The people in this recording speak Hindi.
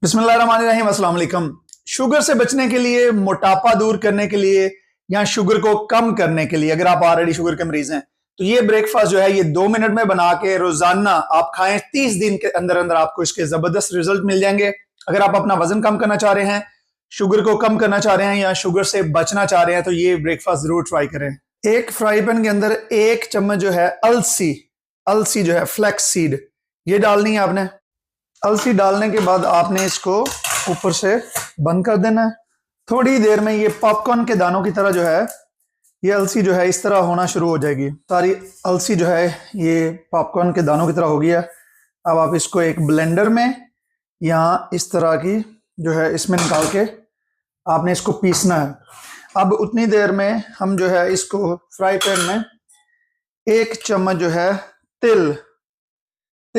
बिस्मिल्लाहिर्रहमानिर्रहीम, अस्सलाम वालेकुम। शुगर से बचने के लिए, मोटापा दूर करने के लिए या शुगर को कम करने के लिए, अगर आप ऑलरेडी शुगर के मरीज हैं तो ये ब्रेकफास्ट जो है ये 2 मिनट में बना के रोजाना आप खाएं। 30 दिन के अंदर अंदर आपको इसके जबरदस्त रिजल्ट मिल जाएंगे। अगर आप अपना वजन कम करना चाह रहे हैं, शुगर को कम करना चाह रहे हैं या शुगर से बचना चाह रहे हैं तो ये ब्रेकफास्ट जरूर ट्राई करें। एक फ्राई पैन के अंदर 1 चम्मच जो है अलसी अलसी जो है फ्लैक्स सीड, ये डालनी है आपने। अलसी डालने के बाद आपने इसको ऊपर से बंद कर देना है। थोड़ी देर में ये पॉपकॉर्न के दानों की तरह जो है ये अलसी जो है इस तरह होना शुरू हो जाएगी। सारी अलसी जो है ये पॉपकॉर्न के दानों की तरह हो गई है। अब आप इसको एक ब्लेंडर में या इस तरह की जो है इसमें निकाल के आपने इसको पीसना है। अब उतनी देर में हम जो है इसको फ्राई पैन में 1 चम्मच जो है तिल